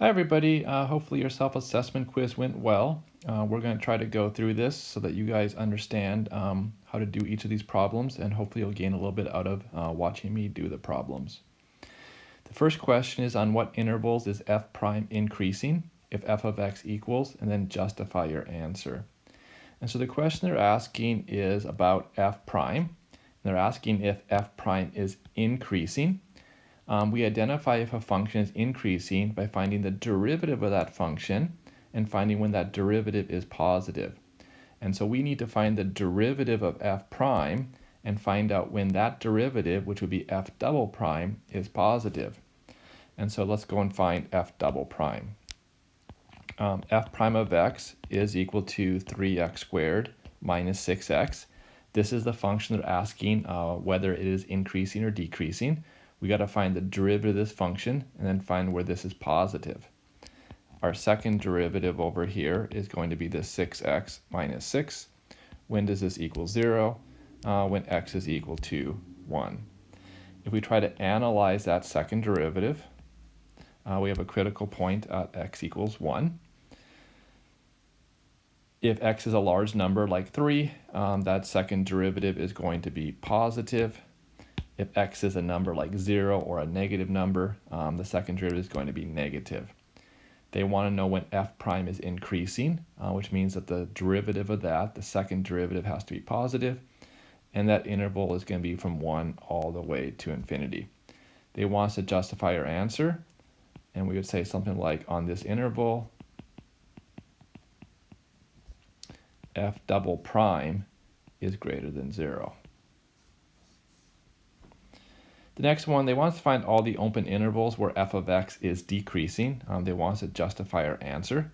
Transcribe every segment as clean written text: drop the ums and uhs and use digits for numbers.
Hi everybody, hopefully your self-assessment quiz went well. We're going to try to go through this so that you guys understand how to do each of these problems, and hopefully you'll gain a little bit out of watching me do the problems. The first question is, on what intervals is f prime increasing if f of x equals, and then justify your answer. And so the question they're asking is about f prime. They're asking if f prime is increasing. We identify if a function is increasing by finding the derivative of that function and finding when that derivative is positive. And so we need to find the derivative of f prime and find out when that derivative, which would be f double prime, is positive. And so let's go and find f double prime. F prime of x is equal to 3x squared minus 6x. This is the function they're asking whether it is increasing or decreasing. We got to find the derivative of this function and then find where this is positive. Our second derivative over here is going to be the 6x minus 6. When does this equal 0? When x is equal to 1. If we try to analyze that second derivative, we have a critical point at x equals 1. If x is a large number like 3, that second derivative is going to be positive. If x is a number like 0 or a negative number, the second derivative is going to be negative. They want to know when f prime is increasing, which means that the derivative of that, the second derivative, has to be positive, and that interval is going to be from 1 all the way to infinity. They want us to justify our answer, and we would say something like, on this interval, f double prime is greater than 0. The next one, they want us to find all the open intervals where f of x is decreasing. They want us to justify our answer.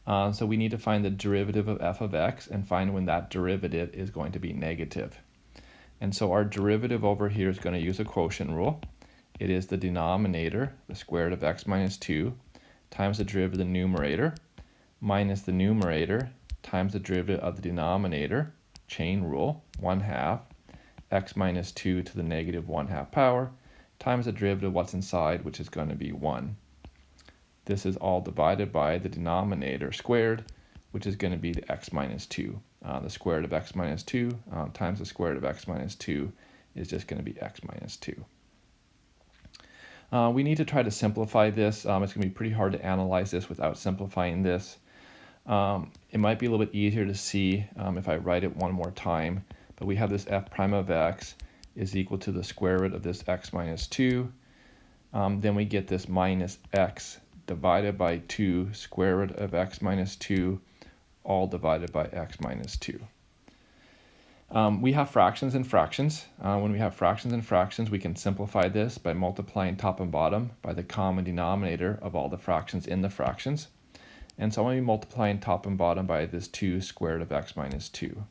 So we need to find the derivative of f of x and find when that derivative is going to be negative. And so our derivative over here is going to use a quotient rule. It is the denominator, the square root of x minus 2, times the derivative of the numerator, minus the numerator, times the derivative of the denominator, chain rule, 1/2, x minus 2 to the negative 1/2 power, times the derivative of what's inside, which is going to be 1. This is all divided by the denominator squared, which is going to be the x minus 2. The square root of x minus 2 times the square root of x minus 2 is just going to be x minus 2. We need to try to simplify this. It's going to be pretty hard to analyze this without simplifying this. It might be a little bit easier to see if I write it one more time. But we have this f prime of x is equal to the square root of this x minus 2. Then we get this minus x divided by 2 square root of x minus 2, all divided by x minus 2. We have fractions and fractions. When we have fractions and fractions, we can simplify this by multiplying top and bottom by the common denominator of all the fractions in the fractions. And so I'm going to be multiplying top and bottom by this 2 square root of x minus 2.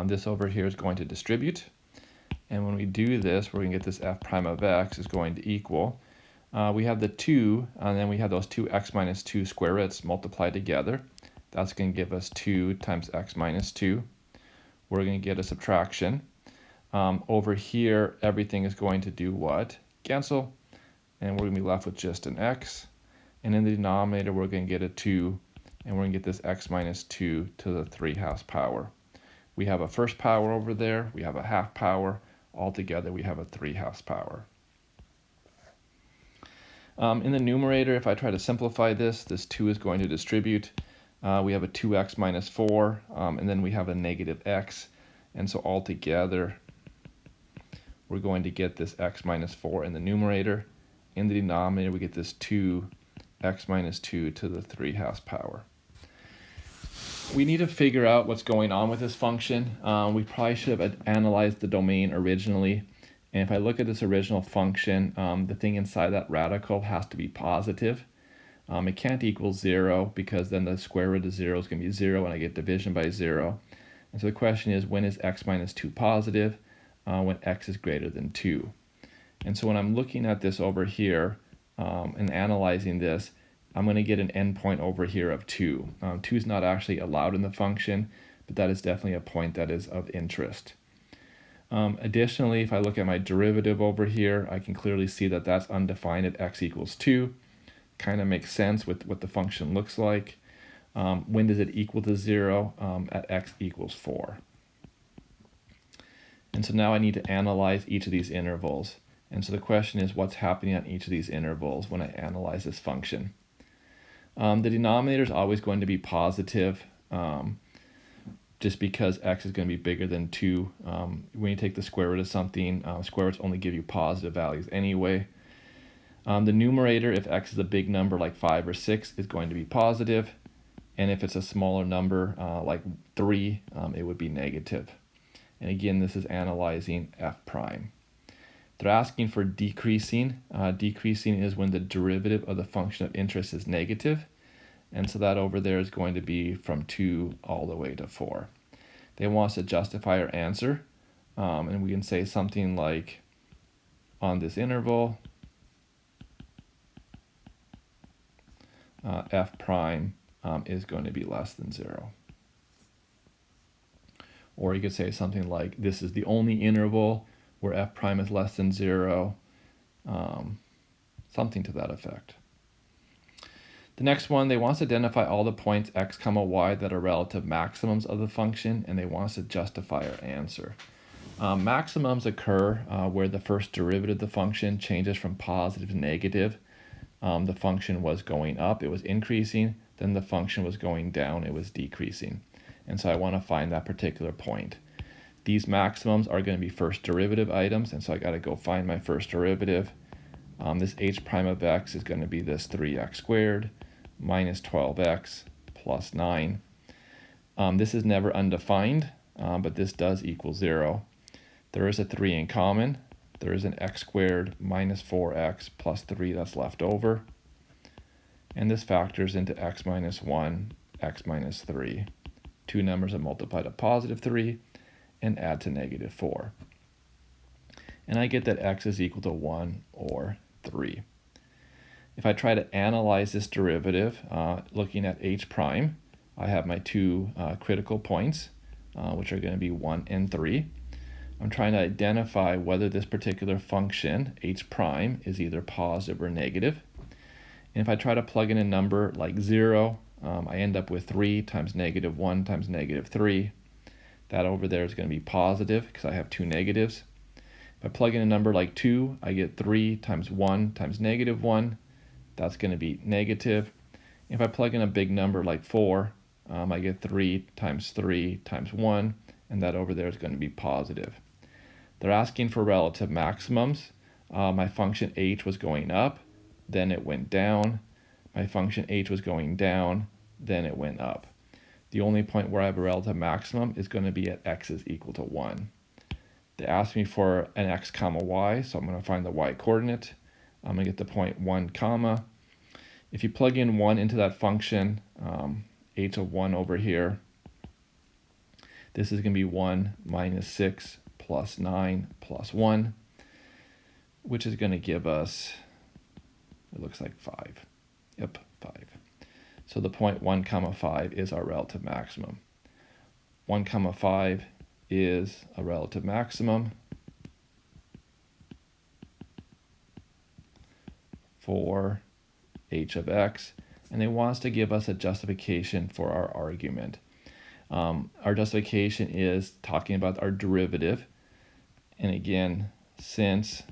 This over here is going to distribute. And when we do this, we're going to get this f prime of x is going to equal. We have the 2, and then we have those two x minus 2 square roots multiplied together. That's going to give us 2 times x minus 2. We're going to get a subtraction. Over here, everything is going to do what? Cancel. And we're going to be left with just an x. And in the denominator, we're going to get a 2. And we're going to get this x minus 2 to the 3/2 power. We have a first power over there. We have a half power. Altogether, we have a 3/2 power. In the numerator, if I try to simplify this 2 is going to distribute. We have a 2x minus 4, and then we have a negative x. And so altogether, we're going to get this x minus 4 in the numerator. In the denominator, we get this 2x minus 2 to the 3/2 power. We need to figure out what's going on with this function. We probably should have analyzed the domain originally. And if I look at this original function, the thing inside that radical has to be positive. It can't equal 0 because then the square root of 0 is going to be 0 and I get division by 0. And so the question is, when is x minus 2 positive? When x is greater than 2. And so when I'm looking at this over here and analyzing this, I'm going to get an endpoint over here of 2. 2 is not actually allowed in the function, but that is definitely a point that is of interest. Additionally, if I look at my derivative over here, I can clearly see that that's undefined at x equals 2. Kind of makes sense with what the function looks like. When does it equal to 0? At x equals 4. And so now I need to analyze each of these intervals. And so the question is, what's happening on each of these intervals when I analyze this function? The denominator is always going to be positive, just because x is going to be bigger than 2. When you take the square root of something, square roots only give you positive values anyway. The numerator, if x is a big number like 5 or 6, is going to be positive. And if it's a smaller number like 3, it would be negative. And again, this is analyzing f prime. They're asking for decreasing. Decreasing is when the derivative of the function of interest is negative. And so that over there is going to be from 2 all the way to 4. They want us to justify our answer. And we can say something like, on this interval, f prime is going to be less than 0. Or you could say something like, this is the only interval where f prime is less than 0, something to that effect. The next one, they want us to identify all the points x, y that are relative maximums of the function, and they want us to justify our answer. Maximums occur where the first derivative of the function changes from positive to negative. The function was going up, it was increasing, then the function was going down, it was decreasing. And so I want to find that particular point. These maximums are going to be first derivative items, and so I got to go find my first derivative. This h prime of x is going to be this 3x squared minus 12x plus 9. This is never undefined, but this does equal 0. There is a 3 in common. There is an x squared minus 4x plus 3 that's left over. And this factors into x minus 1, x minus 3. Two numbers that multiply to positive 3 and add to negative 4. And I get that x is equal to 1 or 3. If I try to analyze this derivative, looking at h prime, I have my two critical points, which are going to be 1 and 3. I'm trying to identify whether this particular function, h prime, is either positive or negative. And if I try to plug in a number like 0, I end up with 3 times negative 1 times negative 3. That over there is going to be positive because I have two negatives. If I plug in a number like 2, I get 3 times 1 times negative 1. That's going to be negative. If I plug in a big number like 4, I get 3 times 1, and that over there is going to be positive. They're asking for relative maximums. My function h was going up, then it went down. My function h was going down, then it went up. The only point where I have a relative maximum is going to be at x is equal to 1. They asked me for an x comma y, so I'm going to find the y coordinate. I'm going to get the point 1 comma. If you plug in 1 into that function, h of 1 over here, this is going to be 1 minus 6 plus 9 plus 1, which is going to give us, it looks like 5. Yep, 5. So the point 1 comma 5 is our relative maximum. 1 comma 5 is a relative maximum for h of x, and they want us to give us a justification for our argument. Our justification is talking about our derivative, and again, since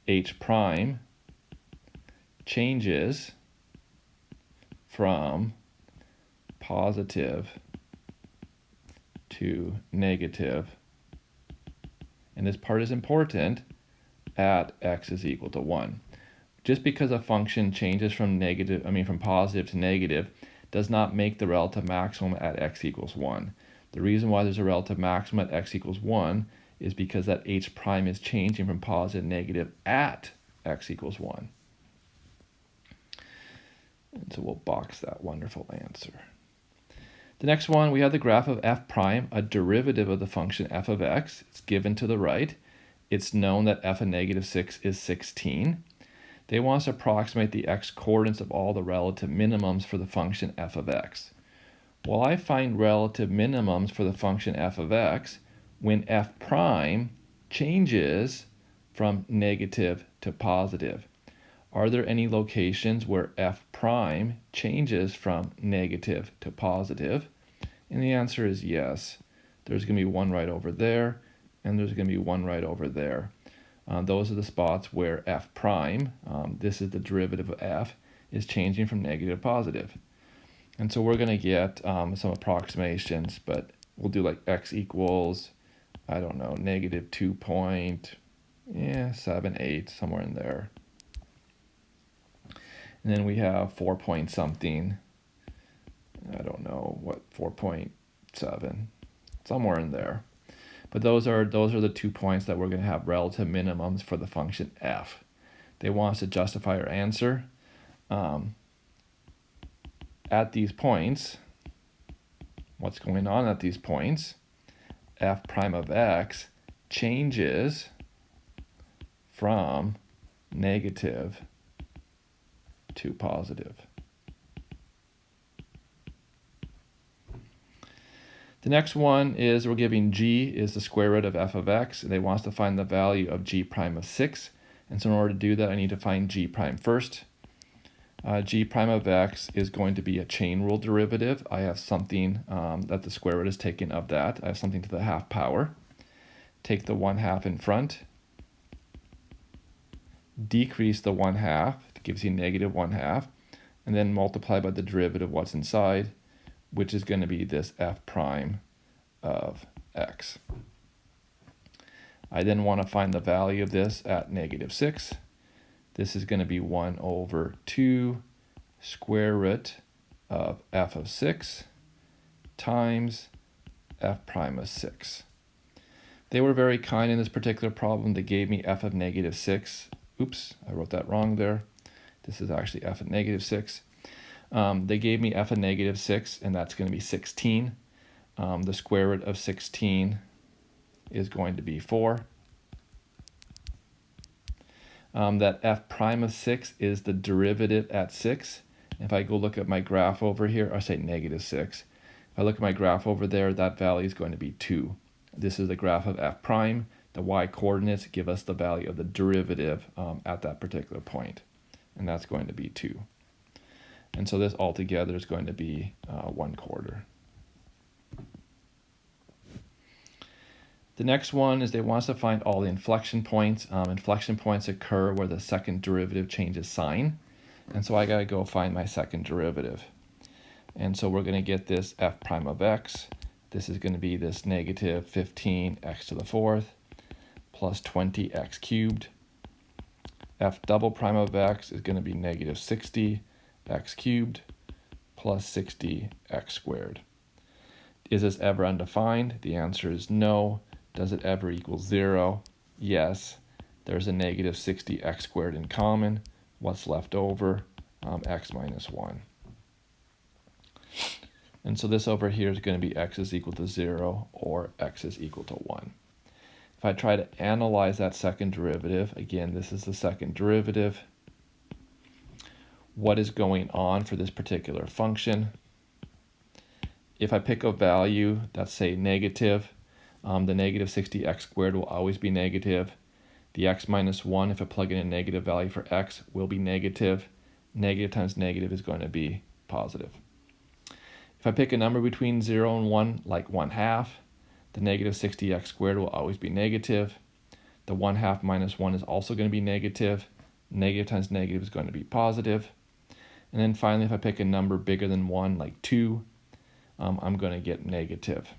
h prime changes from positive to negative, and this part is important, at x is equal to 1. Just because a function changes from positive to negative does not make the relative maximum at x equals 1. The reason why there's a relative maximum at x equals 1 is because that h prime is changing from positive to negative at x equals 1. And so we'll box that wonderful answer. The next one, we have the graph of f prime, a derivative of the function f of x. It's given to the right. It's known that f of negative 6 is 16. They want us to approximate the x coordinates of all the relative minimums for the function f of x. Well, I find relative minimums for the function f of x when f prime changes from negative to positive. Are there any locations where f prime changes from negative to positive? And the answer is yes. There's going to be one right over there, and there's going to be one right over there. Those are the spots where f prime, this is the derivative of f, is changing from negative to positive. And so we're going to get some approximations, but we'll do like x equals, I don't know, negative 2.78, somewhere in there. And then we have 4 point something, I don't know what, 4.7, somewhere in there. But those are the 2 points that we're going to have relative minimums for the function f. They want us to justify our answer. At these points, what's going on at these points? F prime of x changes from negative to positive. The next one is we're giving g is the square root of f of x, and they want us to find the value of g prime of 6. And so in order to do that, I need to find g prime first. G prime of x is going to be a chain rule derivative. I have something that the square root is taken of that. I have something to the half power. Take the 1/2 in front. Decrease the 1/2, it gives you negative 1/2. And then multiply by the derivative of what's inside, which is going to be this f prime of x. I then want to find the value of this at negative 6. This is going to be 1 over 2 square root of f of 6 times f prime of 6. They were very kind in this particular problem. They gave me f of negative 6. Oops, I wrote that wrong there. This is actually f of negative 6. They gave me f of negative 6, and that's going to be 16. The square root of 16 is going to be 4. That f prime of 6 is the derivative at 6. If I go look at my graph over here, I say negative 6. If I look at my graph over there, that value is going to be 2. This is the graph of f prime. The y coordinates give us the value of the derivative at that particular point, and that's going to be 2. And so this altogether is going to be 1/4. The next one is they want us to find all the inflection points. Inflection points occur where the second derivative changes sign. And so I got to go find my second derivative. And so we're going to get this f prime of x. This is going to be this negative 15x to the 4th plus 20x cubed. F double prime of x is going to be negative 60x cubed plus 60x squared. Is this ever undefined? The answer is no. Does it ever equal 0? Yes. There's a negative 60x squared in common. What's left over? X minus 1. And so this over here is going to be x is equal to 0 or x is equal to 1. If I try to analyze that second derivative, again, this is the second derivative. What is going on for this particular function? If I pick a value that's, say, negative, the negative 60x squared will always be negative. The x minus 1, if I plug in a negative value for x, will be negative. Negative times negative is going to be positive. If I pick a number between 0 and 1, like 1/2, the negative 60x squared will always be negative. The 1/2 minus 1 is also going to be negative. Negative times negative is going to be positive. And then finally, if I pick a number bigger than 1, like 2, I'm going to get negative.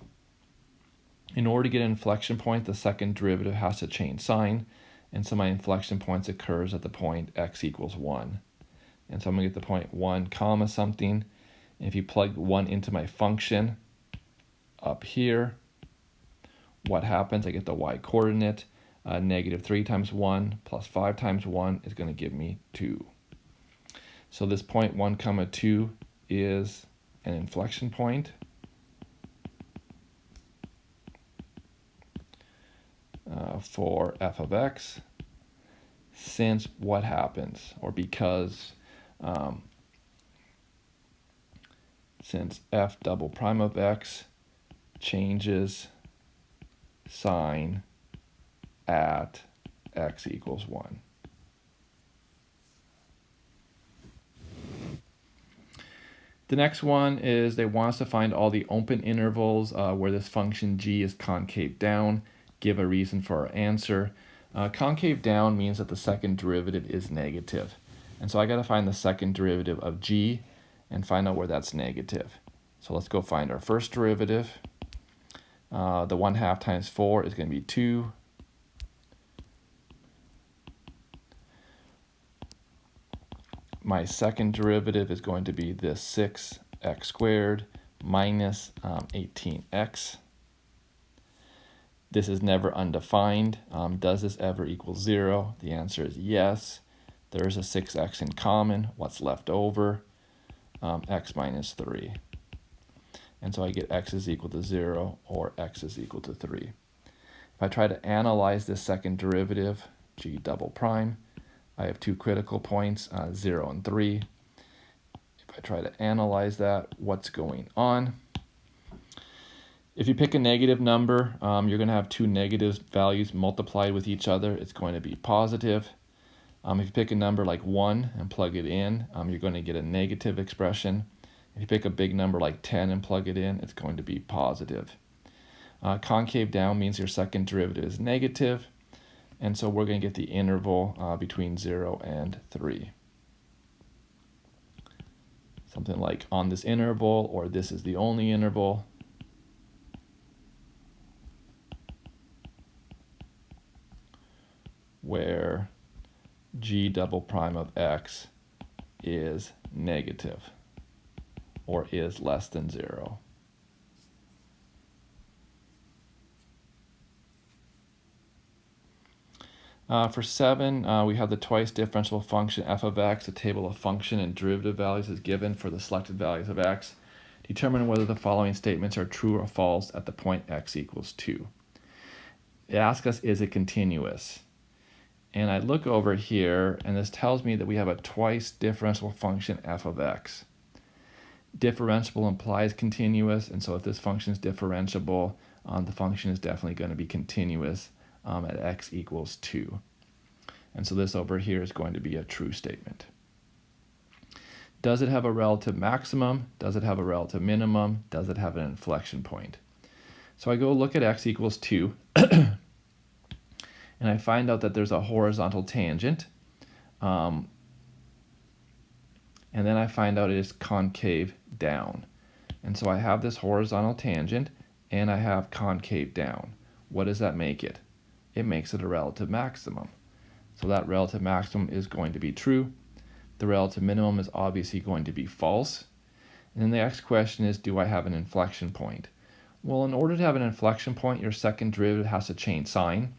In order to get an inflection point, the second derivative has to change sign. And so my inflection points occurs at the point x equals 1. And so I'm going to get the point 1 comma something. And if you plug 1 into my function up here, what happens? I get the y coordinate. Negative 3 times 1 plus 5 times 1 is going to give me 2. So this point 1 comma 2 is an inflection point. For f of x, since what happens, or because since f double prime of x changes sign at x equals 1. The next one is they want us to find all the open intervals where this function g is concave down, give a reason for our answer. Concave down means that the second derivative is negative. And so I got to find the second derivative of g and find out where that's negative. So let's go find our first derivative. The 1/2 times 4 is going to be 2. My second derivative is going to be this 6x squared minus 18x. This is never undefined. Does this ever equal 0? The answer is yes. There is a 6x in common. What's left over? X minus 3. And so I get x is equal to 0 or x is equal to 3. If I try to analyze this second derivative, g double prime, I have two critical points, 0 and 3. If I try to analyze that, what's going on? If you pick a negative number, you're going to have two negative values multiplied with each other. It's going to be positive. If you pick a number like 1 and plug it in, you're going to get a negative expression. If you pick a big number like 10 and plug it in, it's going to be positive. Concave down means your second derivative is negative. And so we're going to get the interval between 0 and 3. Something like on this interval, or this is the only interval. Where g double prime of x is negative, or is less than 0. For 7, we have the twice differentiable function f of x. A table of function and derivative values is given for the selected values of x. Determine whether the following statements are true or false at the point x equals 2. It asks us, is it continuous? And I look over here, and this tells me that we have a twice differentiable function f of x. Differentiable implies continuous, and so if this function is differentiable, the function is definitely going to be continuous at x equals 2. And so this over here is going to be a true statement. Does it have a relative maximum? Does it have a relative minimum? Does it have an inflection point? So I go look at x equals 2, and I find out that there's a horizontal tangent, and then I find out it is concave down. And so I have this horizontal tangent, and I have concave down. What does that make it? It makes it a relative maximum. So that relative maximum is going to be true. The relative minimum is obviously going to be false. And then the next question is, do I have an inflection point? Well, in order to have an inflection point, your second derivative has to change sign.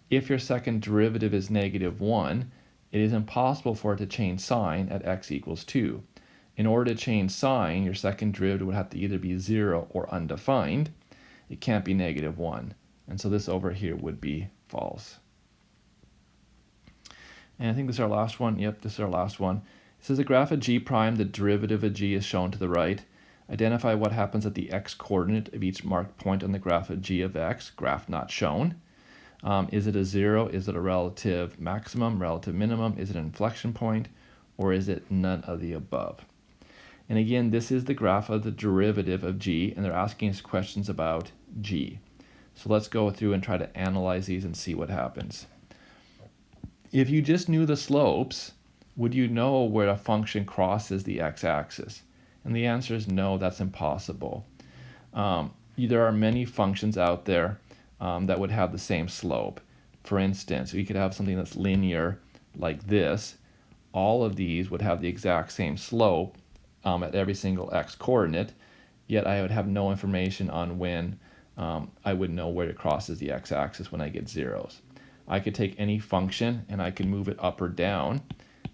If your second derivative is -1, it is impossible for it to change sign at x equals 2. In order to change sign, your second derivative would have to either be 0 or undefined. It can't be -1. And so this over here would be false. And I think this is our last one. Yep, this is our last one. It says a graph of g prime, the derivative of g is shown to the right. Identify what happens at the x coordinate of each marked point on the graph of g of x, graph not shown. Is it a 0? Is it a relative maximum, relative minimum? Is it an inflection point? Or is it none of the above? And again, this is the graph of the derivative of g, and they're asking us questions about g. So let's go through and try to analyze these and see what happens. If you just knew the slopes, would you know where a function crosses the x-axis? And the answer is no, that's impossible. There are many functions out there that would have the same slope. For instance, we could have something that's linear like this. All of these would have the exact same slope at every single x coordinate, yet I would have no information on when I would know where it crosses the x-axis when I get zeros. I could take any function and I can move it up or down,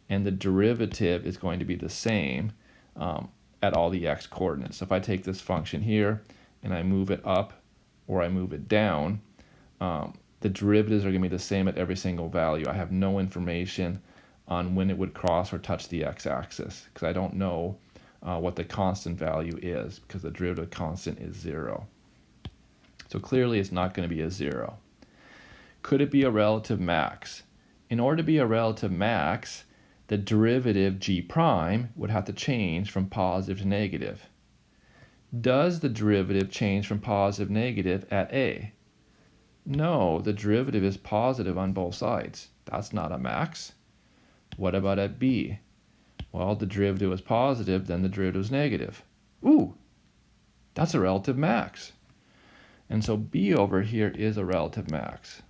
and the derivative is going to be the same at all the x coordinates. So if I take this function here and I move it up or I move it down, the derivatives are going to be the same at every single value. I have no information on when it would cross or touch the x-axis because I don't know what the constant value is, because the derivative constant is 0. So clearly it's not going to be a 0. Could it be a relative max? In order to be a relative max, the derivative g prime would have to change from positive to negative. Does the derivative change from positive to negative at a? No, the derivative is positive on both sides. That's not a max. What about at b? Well, the derivative was positive, then the derivative was negative. Ooh, that's a relative max. And so b over here is a relative max.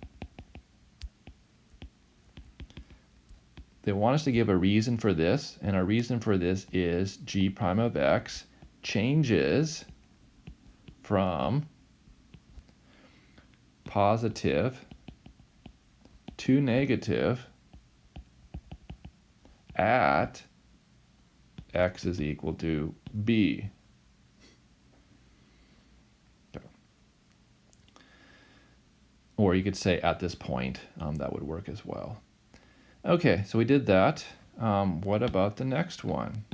They want us to give a reason for this, and our reason for this is g prime of x changes from positive to negative at x is equal to b. Okay. Or you could say at this point, that would work as well. Okay, so we did that. What about the next one?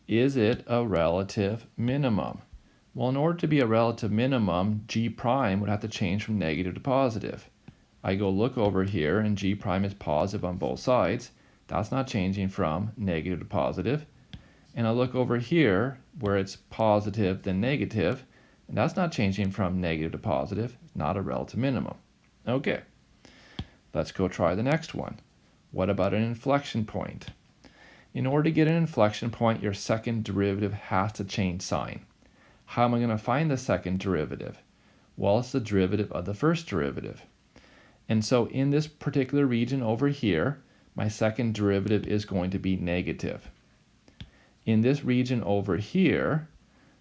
Is it a relative minimum? Well, in order to be a relative minimum, g prime would have to change from negative to positive. I go look over here, and g prime is positive on both sides. That's not changing from negative to positive. And I look over here, where it's positive then negative, and that's not changing from negative to positive. Not a relative minimum. Okay, let's go try the next one. What about an inflection point? In order to get an inflection point, your second derivative has to change sign. How am I going to find the second derivative? Well, it's the derivative of the first derivative. And so in this particular region over here, my second derivative is going to be negative. In this region over here,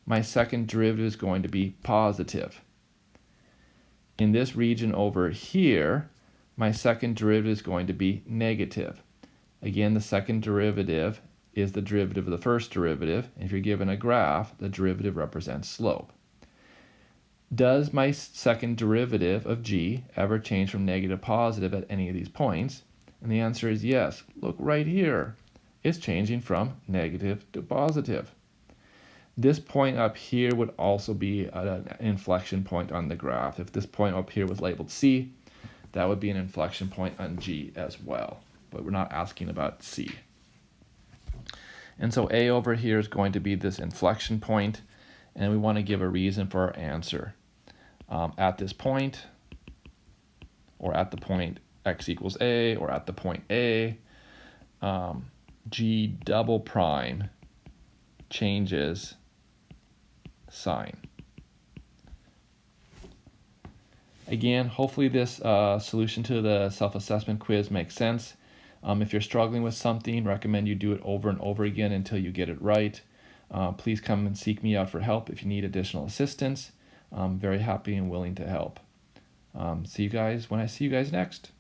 my second derivative is going to be positive. In this region over here, my second derivative is going to be negative. Again, the second derivative is the derivative of the first derivative. If you're given a graph, the derivative represents slope. Does my second derivative of g ever change from negative to positive at any of these points? And the answer is yes. Look right here. It's changing from negative to positive. This point up here would also be an inflection point on the graph. If this point up here was labeled C, that would be an inflection point on G as well. But we're not asking about C. And so A over here is going to be this inflection point, and we want to give a reason for our answer. At this point, or at the point x equals A, or at the point A, G double prime changes sign. Again, hopefully this solution to the self-assessment quiz makes sense. If you're struggling with something, recommend you do it over and over again until you get it right. Please come and seek me out for help if you need additional assistance. I'm very happy and willing to help. See you guys when I see you guys next.